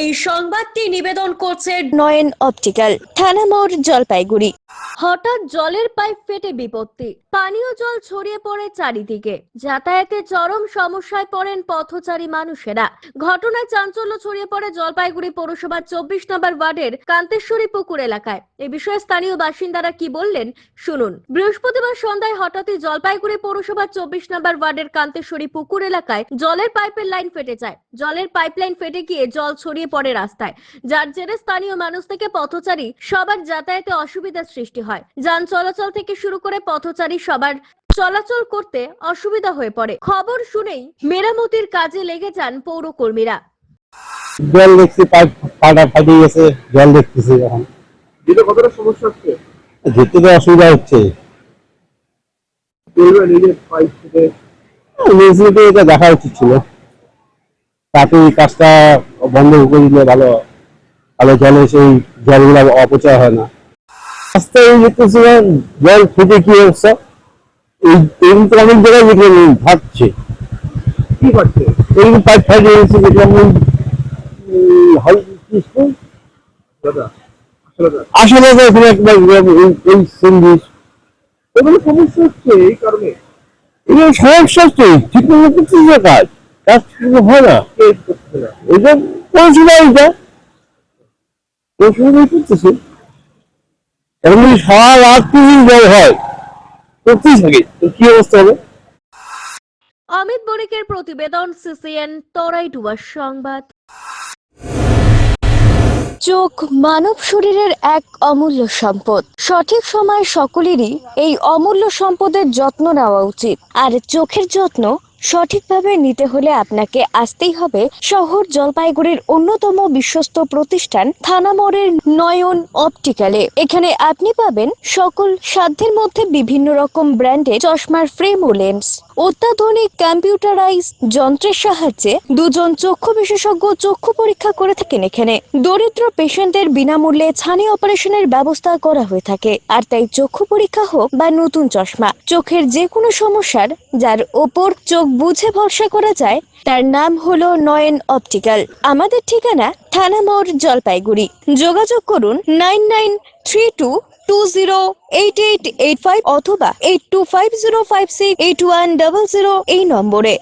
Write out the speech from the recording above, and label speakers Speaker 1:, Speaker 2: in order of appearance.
Speaker 1: এই সংবাদটি নিবেদন করছে নয়ন অপটিক্যাল, থানা মোড়, জলপাইগুড়ি। হঠাৎ জলের পাইপ ফেটে বিপত্তি, পানীয় জল ছড়িয়ে পড়ে চারিদিকে, যাতায়াতে চরম সমস্যায় পড়েন পথচারী মানুষেরা। ঘটনায় চাঞ্চল্য ছড়িয়ে পড়ে জলপাইগুড়ি পৌরসভার 24 নম্বর ওয়ার্ডের কান্তেশ্বরী পুকুর এলাকায়। এ বিষয়ে স্থানীয় বাসিন্দারা কি বললেন শুনুন। বৃহস্পতিবার সন্ধ্যায় হঠাৎই জলপাইগুড়ি পৌরসভার 24 নম্বর ওয়ার্ডের কান্তেশ্বরী পুকুর এলাকায় জলের পাইপের লাইন ফেটে যায়। জলের পাইপলাইন ফেটে গিয়ে জল ছড়িয়ে পড়ে রাস্তায়, যার জেরে স্থানীয় মানুষ থেকে পথচারী সবার যাতায়াতে অসুবিধার সৃষ্টি হয়। যান চলাচল থেকে শুরু করে পথচারী সবার চলাচল করতে অসুবিধা হয়ে পড়ে। খবর শুনেই মেরামতির কাজে লেগে যান পৌরকর্মীরা।
Speaker 2: জল দেখছি পাইপ ফাটে গেছে, জল দেখতেছি এখন।
Speaker 3: যেটা কতটা সমস্যা হচ্ছে,
Speaker 2: যেতে তো অসুবিধা হচ্ছে।
Speaker 3: নিজের পাইপ থেকে
Speaker 2: মিউনিসিপালিটি এটা দেখা উচিত ছিল, তাতে এই কাজটা বন্ধ করে দিলে ভালো ভালো জলে সেই জলগুলো অপচয় হয় না। রাস্তায় দেখতেছিলাম জল ফেটে কি অবস্থা, এই তো অনেক জায়গায় দেখলাম ভাবছে
Speaker 3: কি করছে
Speaker 2: এই পাইপ ফাটিয়ে গেছে, দেখলাম
Speaker 3: দাদা? আসলে দাদা,
Speaker 2: আসলে তো একবার এই সন্দেশ
Speaker 3: এগুলো সমস্যা হচ্ছে এই কারণে।
Speaker 2: এই সমস্যা হচ্ছে, ঠিক মতো করতেছে কাজ, কাজ ঠিক হয় না।
Speaker 3: কে করছে না?
Speaker 2: এটা পৌঁছবে, এইটা পৌঁছবে করতেছে। এখন যদি সারা রাত কিছুদিন জল হয়, করতেই থাকে, তো কি অবস্থা হবে?
Speaker 1: অমিত বণিকের প্রতিবেদন, সিসিএন তরাইডুয়ার সংবাদ। চোখ মানব শরীরের এক অমূল্য সম্পদ। সঠিক সময় সকলেরই এই অমূল্য সম্পদের যত্ন নেওয়া উচিত। আর চোখের যত্ন সঠিকভাবে নিতে হলে আপনাকে আসতেই হবে শহর জলপাইগুড়ির অন্যতম বিশ্বস্ত প্রতিষ্ঠান থানা মোড়ের নয়ন অপটিক্যালে। এখানে আপনি পাবেন সকল সাধ্যের মধ্যে বিভিন্ন রকম ব্র্যান্ডের চশমার ফ্রেম ও লেন্স। অত্যাধুনিক কম্পিউটারাইজ যন্ত্রের সাহায্যে দুজন চক্ষু বিশেষজ্ঞ চক্ষু পরীক্ষা করে থাকেন এখানে। দরিদ্র পেশেন্টদের বিনামূল্যে ছানি অপারেশনের ব্যবস্থা করা হয়ে থাকে। আর তাই চক্ষু পরীক্ষা হোক বা নতুন চশমা, চোখের যে কোনো সমস্যার যার ওপর চোখ বুঝে ভরসা করা যায়, তার নাম হলো নয়ন অপটিক্যাল। আমাদের ঠিকানা থানা মোড়, জলপাইগুড়ি। যোগাযোগ করুন 9932208885 অথবা 8250568100 এই নম্বরে।